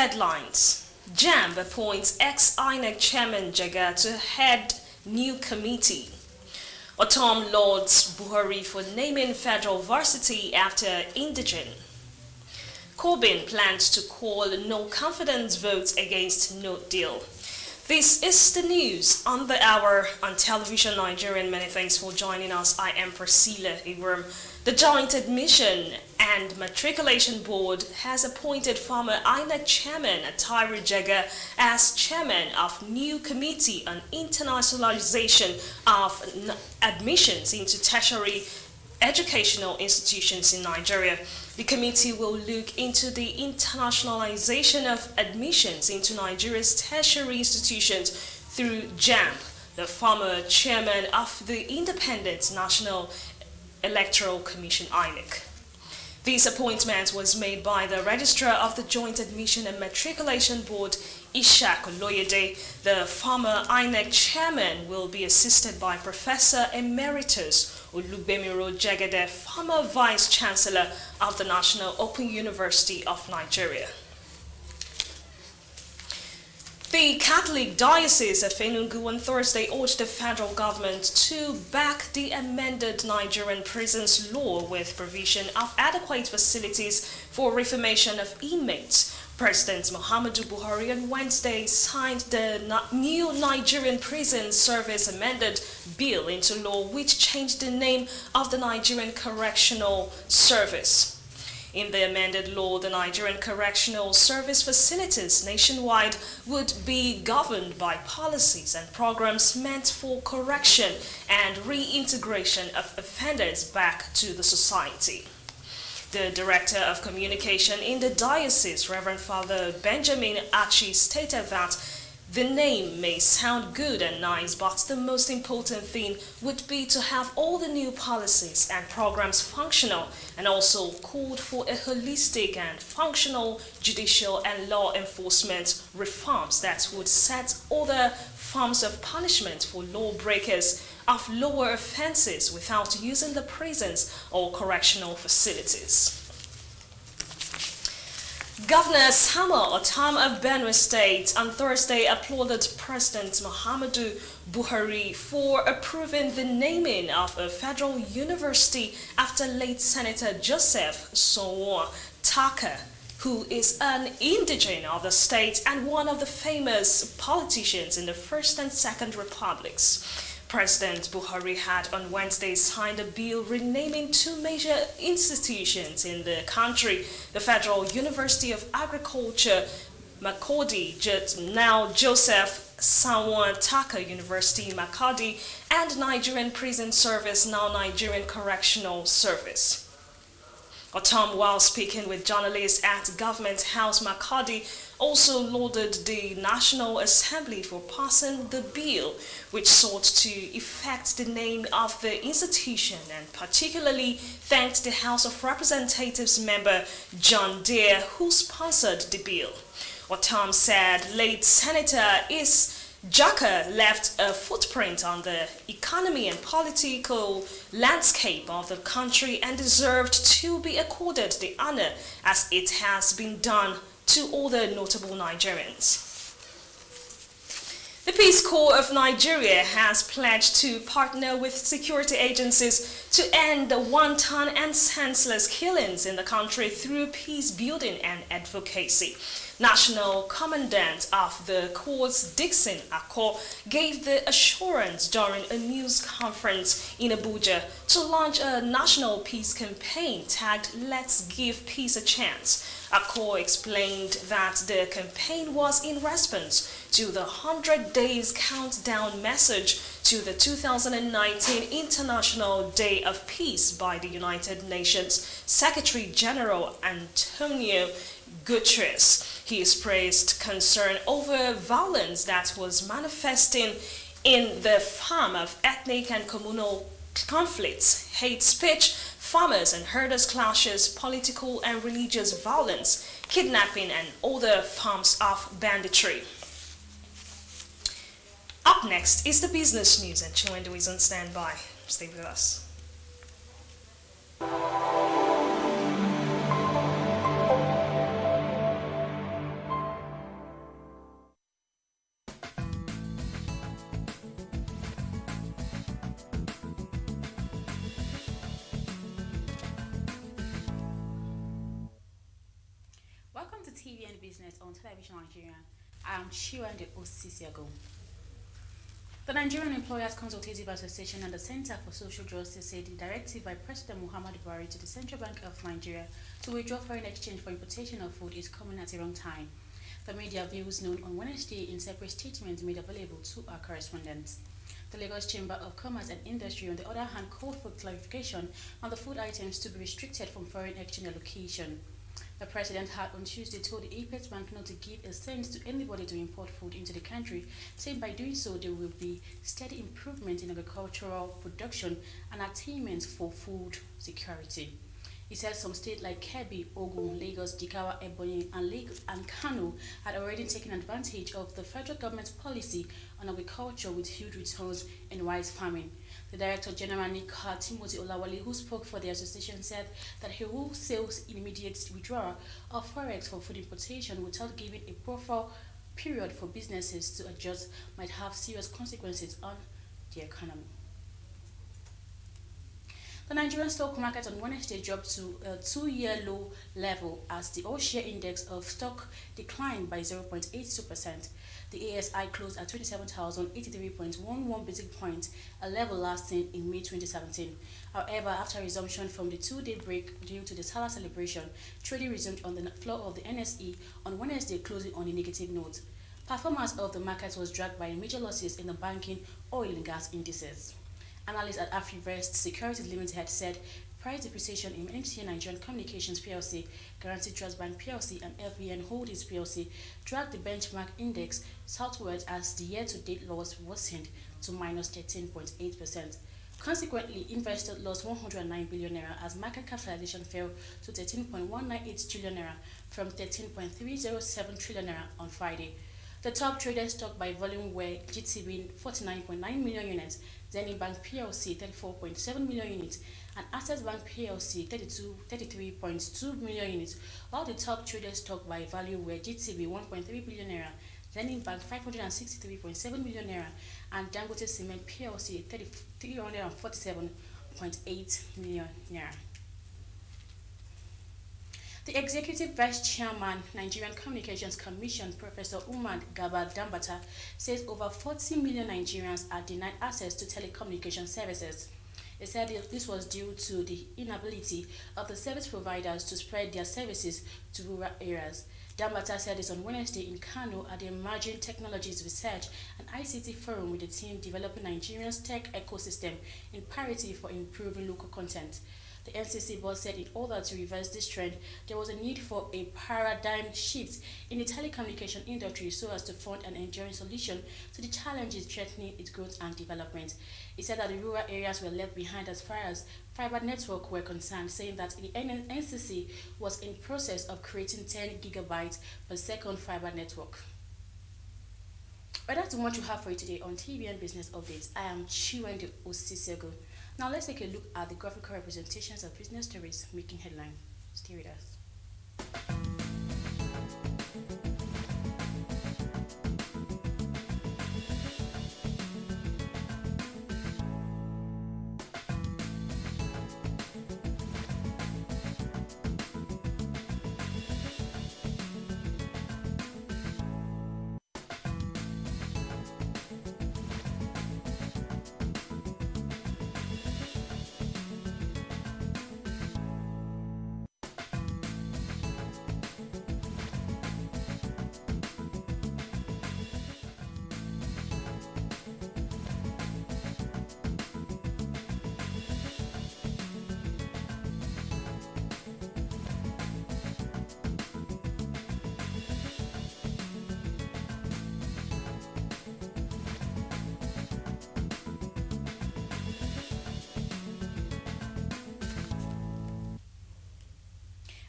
Headlines. JAMB appoints ex-INEC chairman Jaga to head new committee. Otom lauds Buhari for naming federal varsity after indigent. Corbyn plans to call no confidence votes against no deal. This is the news on the hour on Television Nigerian. Many thanks for joining us. I am Priscilla Igram. The Joint Admission and Matriculation Board has appointed former INEC chairman Atairu Jega as chairman of new committee on internationalization of admissions into tertiary educational institutions in Nigeria. The committee will look into the internationalization of admissions into Nigeria's tertiary institutions through JAMB, the former chairman of the Independent National Electoral Commission (INEC). This appointment was made by the Registrar of the Joint Admission and Matriculation Board, Ishak Oloyede. The former INEC chairman will be assisted by Professor Emeritus Olugbemiro Jegede, former Vice Chancellor of the National Open University of Nigeria. The Catholic Diocese of Enugu on Thursday urged the federal government to back the amended Nigerian prisons law with provision of adequate facilities for reformation of inmates. President Muhammadu Buhari on Wednesday signed the new Nigerian Prison Service Amended Bill into law, which changed the name of the Nigerian Correctional Service. In the amended law, the Nigerian Correctional Service facilities nationwide would be governed by policies and programs meant for correction and reintegration of offenders back to the society. The Director of Communication in the Diocese, Reverend Father Benjamin Achi, stated that the name may sound good and nice, but the most important thing would be to have all the new policies and programs functional, and also called for a holistic and functional judicial and law enforcement reforms that would set other forms of punishment for lawbreakers of lower offenses without using the prisons or correctional facilities. Governor Samuel Otom of Benue State on Thursday applauded President Muhammadu Buhari for approving the naming of a federal university after late Senator Joseph Sowon Taka, who is an indigene of the state and one of the famous politicians in the First and Second Republics. President Buhari had on Wednesday signed a bill renaming two major institutions in the country, the Federal University of Agriculture, Makurdi, now Joseph Sowon Taka University, Makurdi, and Nigerian Prison Service, now Nigerian Correctional Service. Otom, while speaking with journalists at Government House Makurdi, also lauded the National Assembly for passing the bill, which sought to effect the name of the institution, and particularly thanked the House of Representatives member John Deere, who sponsored the bill. Otom said late Senator Jaka left a footprint on the economy and political landscape of the country and deserved to be accorded the honor as it has been done to other notable Nigerians. The Peace Corps of Nigeria has pledged to partner with security agencies to end the wanton and senseless killings in the country through peace building and advocacy. National Commandant of the Corps, Dixon Akko, gave the assurance during a news conference in Abuja to launch a national peace campaign tagged "Let's Give Peace a Chance." Akko explained that the campaign was in response to the 100 days countdown message to the 2019 International Day of Peace by the United Nations Secretary General Antonio Guterres. He expressed concern over violence that was manifesting in the form of ethnic and communal conflicts, hate speech, farmers and herders clashes, political and religious violence, kidnapping, and other forms of banditry. Up next is the business news, and Chiwendo is on standby. Stay with us. TV and business on television Nigeria. I am Chiwende Osisiago. The Nigerian Employers Consultative Association and the Center for Social Justice said the directive by President Muhammadu Buhari to the Central Bank of Nigeria to withdraw foreign exchange for importation of food is coming at the wrong time. The media views known on Wednesday in separate statements made available to our correspondents. The Lagos Chamber of Commerce and Industry, on the other hand, called for clarification on the food items to be restricted from foreign exchange allocation. The president had on Tuesday told the Apex Bank not to give a cent to anybody to import food into the country, saying by doing so there will be steady improvement in agricultural production and attainment for food security. He said some states like Kebbi, Ogun, Lagos, Jigawa, Ebonyi, and Kano had already taken advantage of the federal government's policy on agriculture with huge returns in rice farming. The Director General Nika Timothy Olawale, who spoke for the association, said that he will sell immediate withdrawal of forex for food importation without giving a proper period for businesses to adjust might have serious consequences on the economy. The Nigerian stock market on Wednesday dropped to a two-year low level as the all-share index of stock declined by 0.82%. The ASI closed at 27,083.11 basic points, a level last seen in May 2017. However, after resumption from the two-day break due to the Salah celebration, trading resumed on the floor of the NSE on Wednesday, closing on a negative note. Performance of the market was dragged by major losses in the banking, oil and gas indices. Analysts at AfriVest Securities Limited said price depreciation in MTN Nigerian Communications PLC, Guaranty Trust Bank PLC, and FBN Holdings PLC dragged the benchmark index southwards as the year-to-date loss worsened to minus 13.8%. Consequently, investors lost 109 billion naira as market capitalization fell to 13.198 trillion naira from 13.307 trillion naira on Friday. The top traded stock by volume were GTB 49.9 million units, Zenith Bank PLC 34.7 million units, and Access Bank PLC 33.2 million units, while the top traded stock by value were GTB 1.3 billion naira, Zenith Bank 563.7 million naira, and Dangote Cement PLC 347.8 million naira. The Executive Vice Chairman, Nigerian Communications Commission, Professor Umar Garba Dambata, says over 40 million Nigerians are denied access to telecommunication services. He said this was due to the inability of the service providers to spread their services to rural areas. Dambata said this on Wednesday in Kano at the Emerging Technologies Research and ICT Forum with the team developing Nigeria's tech ecosystem in parity for improving local content. The NCC board said in order to reverse this trend, there was a need for a paradigm shift in the telecommunication industry so as to find an enduring solution to the challenges threatening its growth and development. He said that the rural areas were left behind as far as fiber network were concerned, saying that the NCC was in process of creating 10 gigabytes per second fiber network. But that's what you have for you today on TVN Business Updates. I am Chiwende Osisiago. Now let's take a look at the graphical representations of business stories making headline. Stay with us.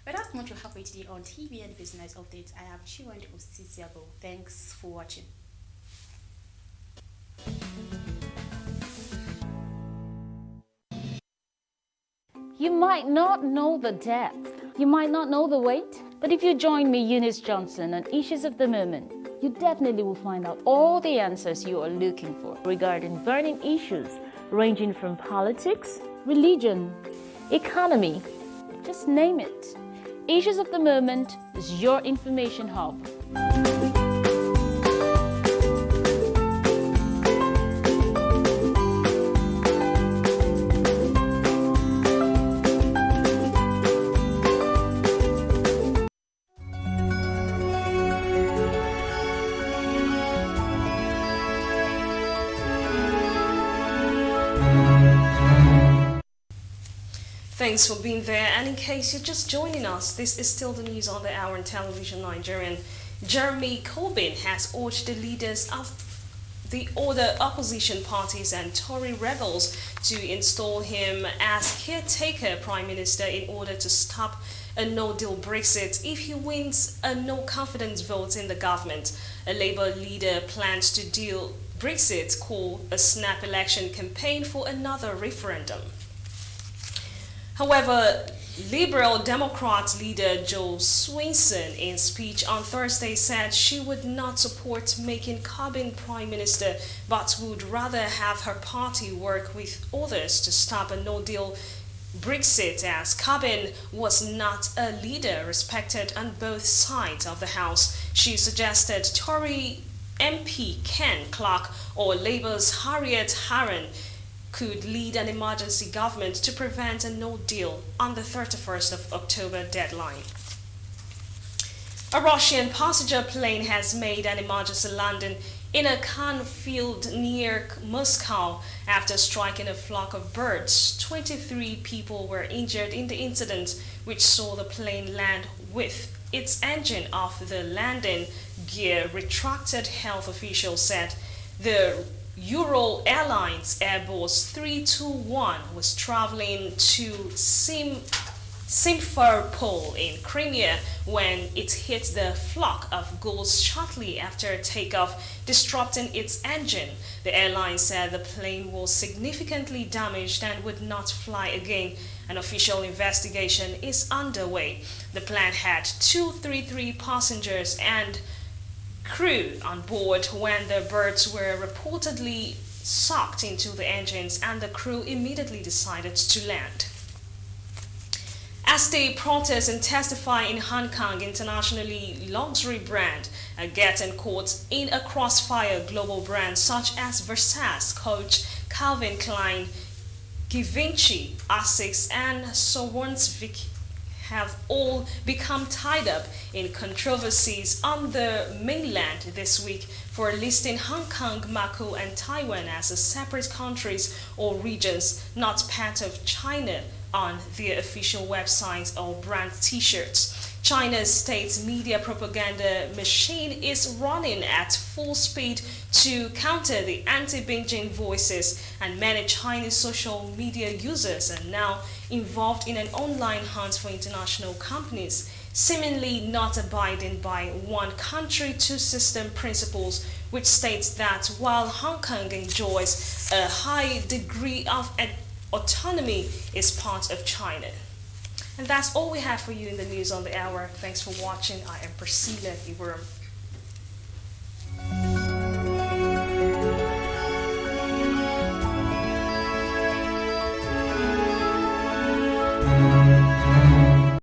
But that's much for halfway today on TVN Business Updates. I am Chiwende Osisiago. Thanks for watching. You might not know the depth, you might not know the weight, but if you join me, Eunice Johnson, on Issues of the Moment, you definitely will find out all the answers you are looking for regarding burning issues ranging from politics, religion, economy, just name it. Issues of the Moment is your information hub. Thanks for being there, and in case you're just joining us, this is still the news on the hour in television Nigerian. Jeremy Corbyn has urged the leaders of the other opposition parties and Tory rebels to install him as caretaker prime minister in order to stop a no-deal Brexit if he wins a no-confidence vote in the government. A Labour leader plans to deal Brexit call a snap election campaign for another referendum. However, Liberal Democrat leader Jo Swinson, in speech on Thursday, said she would not support making Corbyn prime minister, but would rather have her party work with others to stop a no-deal Brexit, as Corbyn was not a leader respected on both sides of the House. She suggested Tory MP Ken Clarke or Labour's Harriet Harron could lead an emergency government to prevent a no deal on the 31st of October deadline. A Russian passenger plane has made an emergency landing in a cornfield near Moscow after striking a flock of birds. 23 people were injured in the incident, which saw the plane land with its engine off the landing gear, retracted health officials said. The Ural Airlines Airbus 321 was traveling to Simferopol in Crimea when it hit the flock of gulls shortly after takeoff, disrupting its engine. The airline said the plane was significantly damaged and would not fly again. An official investigation is underway. The plane had 233 passengers and crew on board when the birds were reportedly sucked into the engines, and the crew immediately decided to land. As they protest and testify in Hong Kong, internationally luxury brand are getting caught in a crossfire. Global brands such as Versace, Coach, Calvin Klein, Givenchy, Asics, and Swarovski have all become tied up in controversies on the mainland this week for listing Hong Kong, Macau, and Taiwan as separate countries or regions, not part of China, on their official websites or brand t-shirts. China's state media propaganda machine is running at full speed to counter the anti-Beijing voices, and many Chinese social media users are now involved in an online hunt for international companies, seemingly not abiding by one country, two system principles, which states that while Hong Kong enjoys a high degree of autonomy, is part of China. And that's all we have for you in the news on the hour. Thanks for watching. I am Priscilla Iwerum.